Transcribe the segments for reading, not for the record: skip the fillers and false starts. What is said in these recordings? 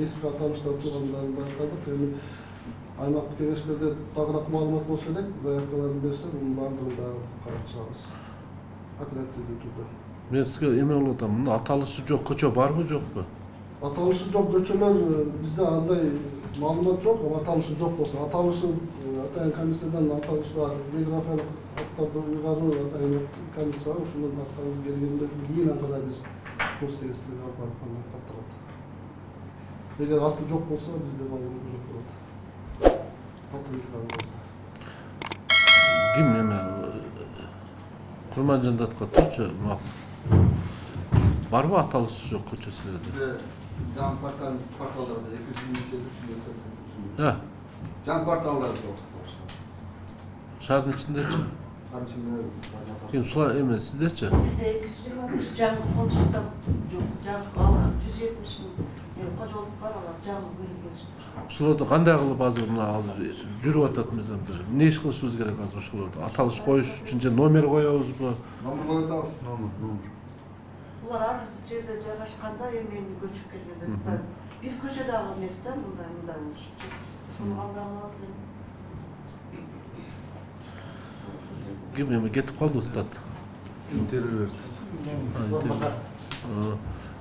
eski atалыштар тургандарын байкадык. Эми аймактык кеңештерде тагыраак маалымат болсо элек, заявкаларын берсе, мунун баардыгын дагы карап чыгабыз. Оперативдүү түрдө. Мен сизге эме болуп атам. Мында аталышы жок көчө барбы, жокпу? Аталышы жок көчөлөр бизде андай маалымат жок, аталышы жок болсо, аталышы атайын комиссиядан аталышка географиялык аттарды ыйгаруу атайын комиссия бар, ошондон аткарып келгенден кийин анда биз госрегистрге алып барып каттырат. Эгер аты жок болсо, бизде маалымат жок болот. Аты болсо. Ким эме Курманжандатка турчу, барбы аталышы жок көчө силерде? Жан кварталдарда 200 Жан кварталдар жок. Шаардын ичиндечи? Шаардын ичинде Ким сулар эме сиздечи? Бизде 225 жаңы колушта жок, жаңы 170 миң кожолук бар, алар жаңы бөлүнгөн. Ушуларды кандай кылып азыр мына жүрүп атат эмес? Эмне иш кылышыбыз керек азыр ушуларды? Аталыш коюш үчүн же номер коебузбу? Номер коюп атабыз. Номер. Булар ар жерде жайгашканда эми көчүп келгенде бир көчө дагы эмес да, мындай болушу. Ошону кандай кылабыз эми? Ким эми кетип калды устат? Интервью.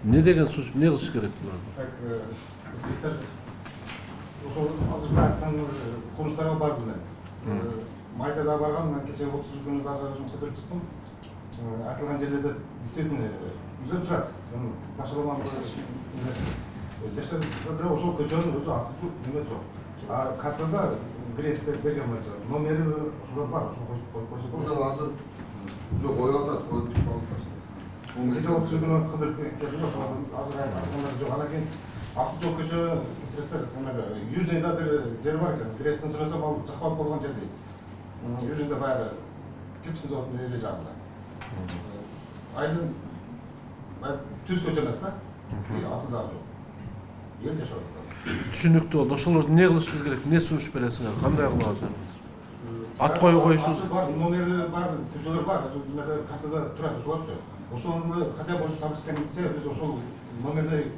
Не деген суш, эмне кылыш керек буларды? Ошол азыр айткан кылмыштарга бардым мен. Майтада баргам, мен кече 30 күнү дагы көтөрүп чыктым. Айтылган жерлерде действительно үйлөр турат. Башаламан ошол көчөнүн өзү аты жок, неме жок. А картада грейспер берген боюнча номери ошолор бар, ошол коюп койсо. Ошол азыр жок, коюп атат, коюп алып. Кече 30 күнү кыдырып келдим, азыр айткандар жок. Анан кийин аты жок көчө интересер, эмеде южныйда бир жер бар экен. Грейстен турасам ал чакпалып болгон жер дейт. Южныйда баягы Кипсин заводунун эле жагында. Айдын түз көчө эмес да, аты дагы жок. Эл жашап атат. Түшүнүктүү болду. Ошолорду эмне кылышыбыз керек? Эмне сунуш бересиңер? Кандай кылабыз? Ат коюшубуз бар, номери бар, түзөлөр бар. Картада турат ошолорчу. Ошону хотя бы табличканы кетсе, биз ошол номерди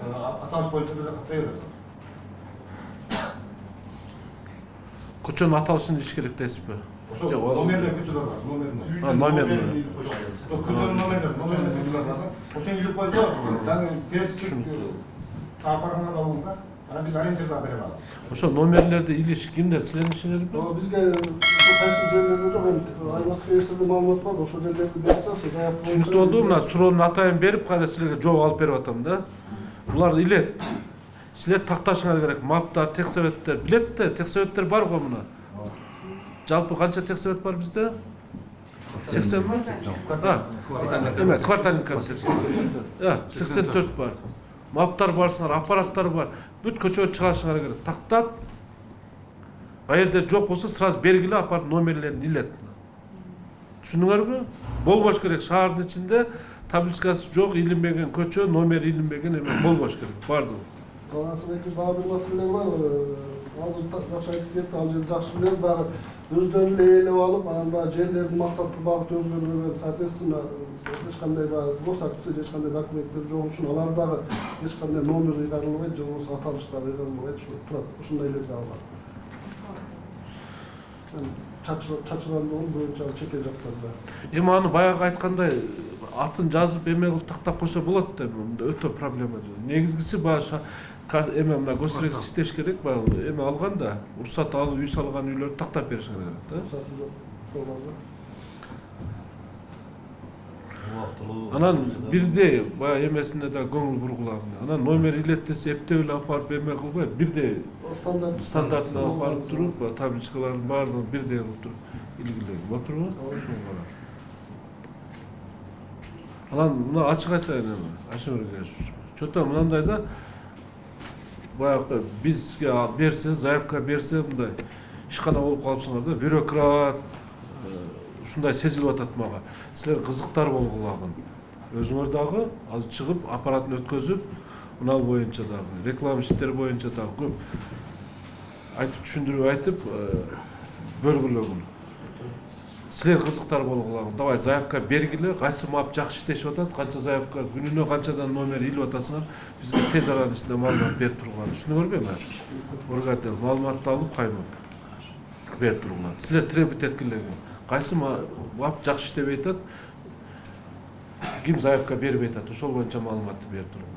аталыш боюнча деле каттай беребиз. Көчөнүн аталышын иш керек дейсизби? Ошол номерлер көчөлөр бар, номерин. Номер. Көчөнүн номерлери көчөлөр бар. Ошону илип койсо, дагы перечислик апарганда да болот да. Анан биз ориентир да бере алабыз. Ошо номерлерди илиш кимдер? Силердин ишиңерби? Бизге кайсы жерлерде жок, аймактык кеңештерде маалымат бар, ошол жерлерди берсе, ошо заявка боюнча. Түшүнүктүү болду. Мына суроонун атайын берип, кара силерге жооп алып берип атам да. Булар илет. Силер такташыңар керек. Маптар, техсоветтер, билет да, техсоветтер бар го мына. Жалпы канча техсовет бар бизде? 80 ми? Эме, квартальный комитет. 84 бар. Маптар барсыңар, аппараттар бар. Бүт көчөгө чыгарышыңар керек. Тактап, каерде жок болсо сразу бергиле апарып номерлерин илет. Түшүндүңөрбү? Болбош керек. Шаардын ичинде табличкасы жок, илинбеген көчө, номер илинбеген эме болбош керек. Бардыгы. Калган эки дагы бир маселелер бар. Азыр жакшы айтып кетти, ал жер жакшы билет, баягы өздөрү эле ээлеп алып, анан баягы жерлердин максаттуу багыты өзгөрбөгөн, соответственно, эч кандай баягы гос актысы, эч кандай документтер жок үчүн алар дагы эч кандай номер ыйгарылбайт, же болбосо аталыштар ыйгарылбайт, ушу турат. Ушундайлар дагы бар. Чачырандыгы боюнча чеке жактарда. Эми аны баягы айткандай атын жазып эме кылып тактап койсо болот да, мында өтө проблема жок. Негизгиси баягы эме мына госрегистр иштеш керек, баягы эме алганда, уруксат алып үй салган үйлөрдү тактап бериш керек да. Уруксаты жок. Анан бирдей баягы эмесине да көңүл бургулаган. Анан номер илеттесе эптеп эле апарып эме кылбай, бирдей стандартына алып барып туруп, табличкалардын баардыгын бирдей кылып туруп илгилеп отурбу? Анан мына ачык айтайын эми, Ашымбек чөтө мынандай да, баягы бизге берсе, заявка берсе, мындай ишкана болуп калыпсыңар да, бюрократ, ушундай сезилип атат мага. Силер кызыктар болгулагын. Өзүңөр дагы азыр чыгып, аппаратын өткөзүп, мына боюнча дагы, реклама иштери боюнча дагы көп айтып түшүндүрүп айтып, бөлгүлөгүн. силер кызыктар болгула. Давай заявка бергиле, кайсы мап жакшы иштешип атат, канча заявка күнүнө канчадан номер илип атасыңар, бизге тез аранын ичинде маалымат берип тургула. Түшүнүңөрбү? Оргател маалыматты алып каймак берип тургула. Силер требовать эткилерге. Кайсы мап жакшы иштебей атат, ким заявка бербей атат, ошол боюнча маалыматты берип тургула.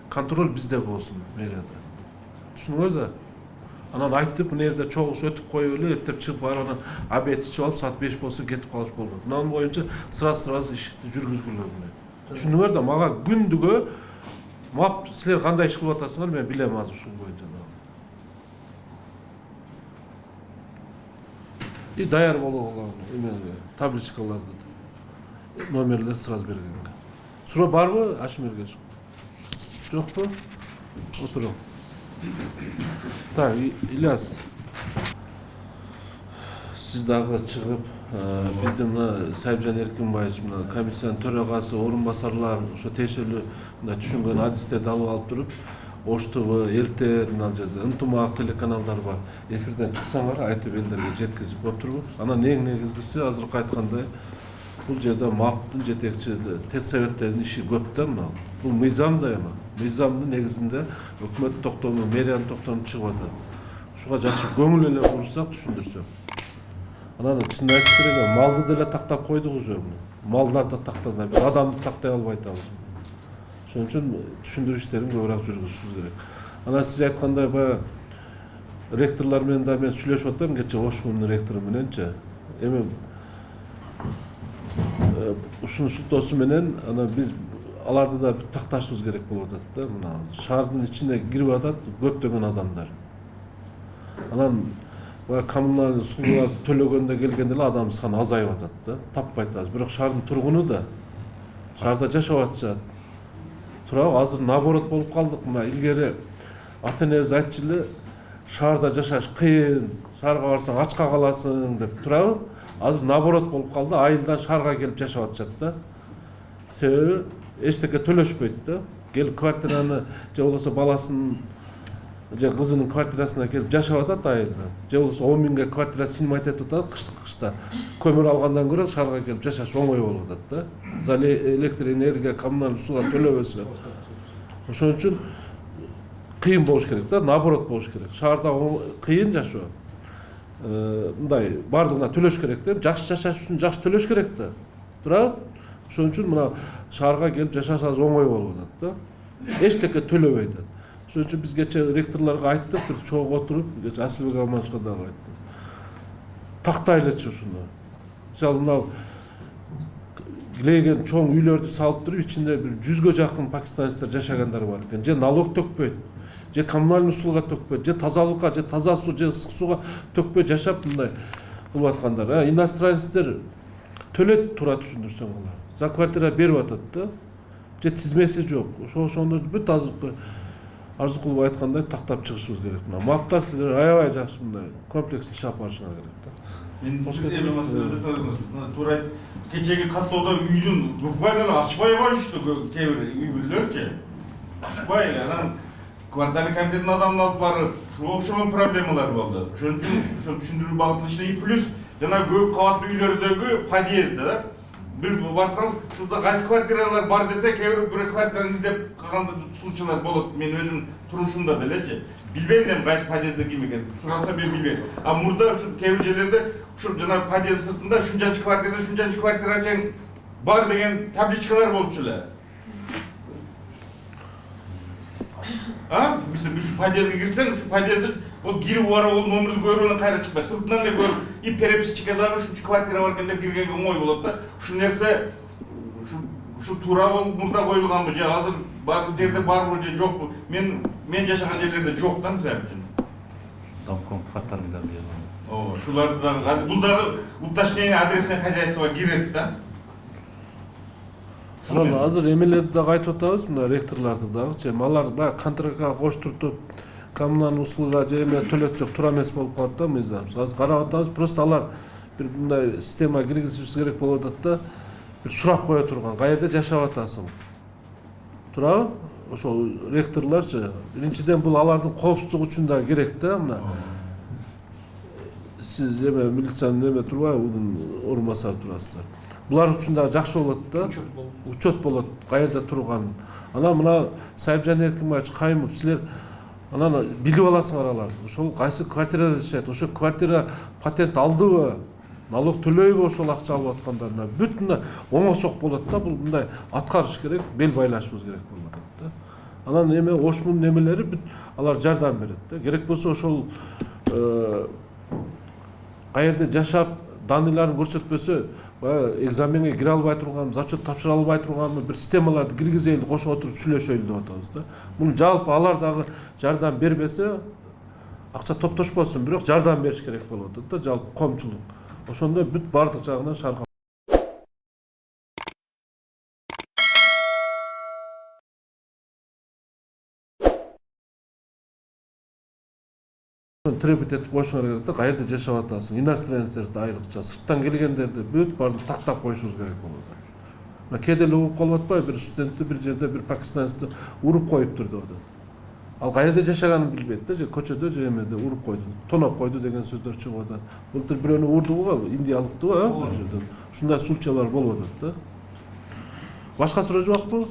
Контроль бизде болсун, мэрияда. Түшүнүңөр да? Анан айтып, мына жерде чогуш өтүп коюп эле, эптеп чыгып барып анан обед ичип алып, саат 5 болсо кетип калыш болбойт. Мынан боюнча сразу ишти жүргүзгүлө. Түшүнүңөр да, мага күндүгө мап силер кандай иш кылып атасыңар, мен билем азыр ушул боюнча. И даяр болгула эмеге, табличкаларды. Номерлер сразу бергенге. Суроо барбы, Ашмерге? Жокпу? Отуруң. Так, Ильяс, сиз дагы чыгып, биздин Сайыпжан Эркинбаевич комиссиянын төрагасы, орун басарлар ошо тиешелүү түшүнгөн адистерди алып туруп, Ош ТВ, РТ мына жерде ынтымак телеканалдар бар. Эфирден чыксаңар айтып элдерге жеткизип коптурбу. Анан эң негизгиси азыркы айткандай, бул жерде МАПтын жетекчи техсоветтердин иши көп да мына. Бул мыйзам да эми. Мыйзамдын негизинде өкмөт токтому, мэриянын токтому чыгып атат. Ушуга жакшы көңүл эле бурсак, түшүндүрсөк. Анан чын айтып керек, малды деле тактап койдук уже. Малдарды тактады, биз адамды тактай албай атабыз. Ошон үчүн түшүндүрүү иштерин көбүрөөк жүргүзүшүбүз керек. Анан сиз айткандай баягы ректорлор менен да мен сүйлөшүп атам, кече Ош МУНдун ректору мененчи. Эми ушунун шылтоосу менен анан биз аларды да такташыбыз керек болуп атат да. Мына азыр шаардын ичине кирип атат көптөгөн адамдар. Анан баягы коммуналдык услугаларды төлөгөндө келгенде эле адам саны азайып атат да. Таппай атабыз. Бирок шаардын тургуну да шаарда жашап атышат. Туурабы? Азыр наоборот болуп калдык. Мына илгери ата-энебиз айтчу эле, шаарда жашаш кыйын, шаарга барсаң ачка каласың деп, туурабы? Азыр наоборот болуп калды. Айылдан шаарга келип жашап атышат да. Себеби эчтеке төлөшпөйт да. Келип квартираны же болбосо баласынын же кызынын квартирасына келип жашап атат айылда. Же болбосо 10 миңге квартира сыймайт этип атат кышта. Көмүр алгандан көрө шаарга келип жашаш оңой болуп атат да. За электр энергия, коммуналдык услуга төлөбөсө. Ошон үчүн кыйын болуш керек да, наоборот болуш керек. Шаарда кыйын жашоо. Мындай бардыгына төлөш керек да. Жакшы жашаш үчүн жакшы төлөш керек да. Туурабы? Ошон үчүн мына шаарга келип жашаш азыр оңой болуп атат да. Эчтеке төлөбөй атат. Ошон үчүн биз кече ректорлорго айттык, бир чогуу отуруп, кече Асылбек Алмачка дагы айттым. Тактайлычы ушуну. Мисалы мына килейген чоң үйлөрдү салып туруп, ичинде бир 100гө жакын пакистанецтер жашагандар бар экен. Же налог төкпөйт, же коммуналдык услуга төкпөйт, же тазалыкка, же таза суу, же ысык сууга төкпөй жашап мындай кылып аткандар. Иностранецтер төлөйт, туура түшүндүрсөң алар. За квартира берип атат да. Же тизмеси жок. Ошондо бүт азыркы Арзыкулов айткандай тактап чыгышыбыз керек. Мына маптар силер аябай жакшы мындай комплекс иш алып барышыңар керек да. Мен эми маселеде туура кечеги каттоодо үйдүн буквально ачпай коюшту кээ бир үй бүлөлөрчү. Ачпай, анан квартира комитетинин адамын алып барып, ошол проблемалар болду. Ошон үчүн ошо түшүндүрүү багытында иштеген. Плюс жана көп кабаттуу үйлөрдөгү подъезд да. Бир барсаңыз, шурда кайсы квартиралар бар десе, кээ бир квартираны издеп калган случайлар болот. Мен өзүм турмушумда делечи. Билбейм мен кайсы подъездде ким экен. Сураса мен билбейм. А мурда ушу кээ бир жерлерде ушу жана подъезд сыртында шунчанчы квартира чейин бар деген табличкалар болчу эле. Мисалы ушу подъездге кирсең, ушу подъездде ол кирип барып ол номерди көрүп анан кайра чыкпай, сыртынан эле көрүп, и переписчикадагы ушунчу квартира бар экен деп киргенге оңой болот да. Ушул нерсе ушу туура болуп мурда коюлганбы же азыр бардык жерде барбы же жокпу? Мен жашаган жерлерде жок да мисалы үчүн. Домком фаталыйлар Ооба, шуларды дагы бул дагы уточнение адресное хозяйствого кирет да. Анан азыр эмелерди дагы айтып атабыз, мына ректорлорду дагычы. Алар баягы контрактка коштуртуп, коммуналдык услуга же эме төлөтсөк туура эмес болуп калат да мыйзам. Азыр карап атабыз, просто алар бир мындай система киргизишибиз керек болуп атат да. Бир сурап кое турган, каерде жашап атасың? Туурабы? Ошол ректорлорчу. Биринчиден бул алардын коопсуздугу үчүн да керек да, мына. сиз эме милициянын эме турбайбы, унун орун басары турасыздар. Булар үчүн да жакшы болот да. Учет болот, каерде турган. Анан мына Сайыпжан Эркинбаевич Кайымов, силер анан билип аласыңар алар. Ошол кайсы квартирада жашайт, ошо квартира патент алдыбы, налог төлөйбү ошол акча алып аткандарына. Бүт мына оңосок болот да, бул мындай аткарыш керек, бел байлашыбыз керек болуп атат да. Анан эме ошмун немелери бүт алар жардам берет да. Керек болсо ошол каерде жашап, данныйларын көрсөтпөсө, экзаменге кире албай турган, зачет тапшыра албай турган бир системаларды киргизели, кошо отуруп сүйлөшөлү деп атабыз да. Муну жалпы алар дагы жардам бербесе, акча топтошпосун, бирок жардам бериш керек болуп атат да, жалпы коомчулук. Ошондо бүт бардык жагынан шаркап. Требовать этип коюшуңар керек да, каерде жашап атасың, иностранецтерди айрыкча, сырттан келгендерди бүт баарын тактап коюшубуз керек болот. Мына кээде эле угуп калып атпайбы, бир студентти бир жерде бир пакистанецти уруп коюптур деп атат. Ал каерде жашаганын билбейт да, же көчөдө же эмеде уруп койду, тоноп койду деген сөздөр чыгып атат. Былтыр бирөөнү урдуго, индиялыктыбы, бир жерден. Ушундай случайлар болуп атат да. Башка суроо жокпу?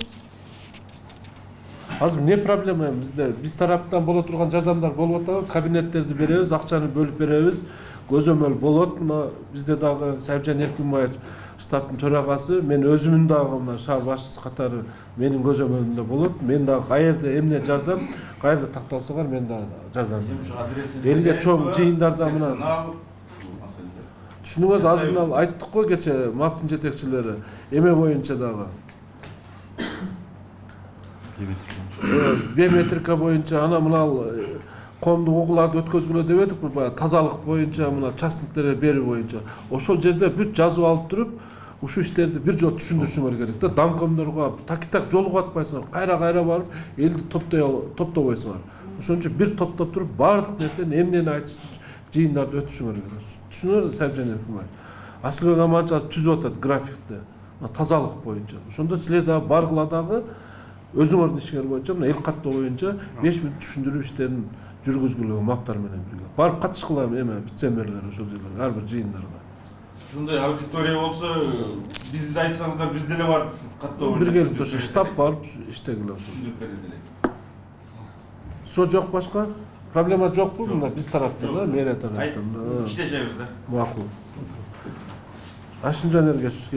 Азыр не проблема бизде? Биз тараптан боло турган жардамдар болуп атабы? Кабинеттерди беребиз, акчаны бөлүп беребиз. Көзөмөл болот. Мына бизде дагы Сайыпжан Эркинбаевич штабтын төрагасы, мен өзүмүн дагы мына шаар башчысы катары менин көзөмөлүмдө болот. Мен дагы каерде эмне жардам, каерде такталсаңар мен дагы жардам берем. Элге чоң жыйындарда мына түшүнүңөр, азыр мына айттык го кече МАПтын жетекчилери эме боюнча дагы биометрика боюнча ана мына коомдук окууларды өткөзгүлө деп едик, баягы тазалык боюнча, мына частниктерге берүү боюнча. Ошол жерде бүт жазып алып туруп, ушул иштерди бир жолу түшүндүрүшүңөр керек да. Домкомдорго так жолугуп атпайсыңар, кайра барып элди топтобойсуңар. Ошон үчүн бир топтоп туруп баардык нерсени эмнени айтышты жыйындарды өтүшүңөр керек. Түшүнүңөр Сайыпжан Эркинбаев. Асылбек Аманчы түзүп атат графикти, тазалык боюнча. Ошондо силер дагы баргыла дагы өзүңөрдүн ишиңер боюнча мына эл каттоо боюнча 5 мүнөт түшүндүрүү иштерин жүргүзгүлө МАПтар менен бирге. Барып катышкыла эме вице-мэрлер ошол жерлерге, ар бир жыйындарга. Ушундай аудитория болсо, биз айтсаңыздар биз деле барып каттоо боюнча. Биргеликте ошо штаб барып иштегиле ошо. Суроо жок башка? Проблема жокпу мында биз тараптан да, мэрия тараптан. Иштешебиз да. Макул. Ашимжан Эргешевич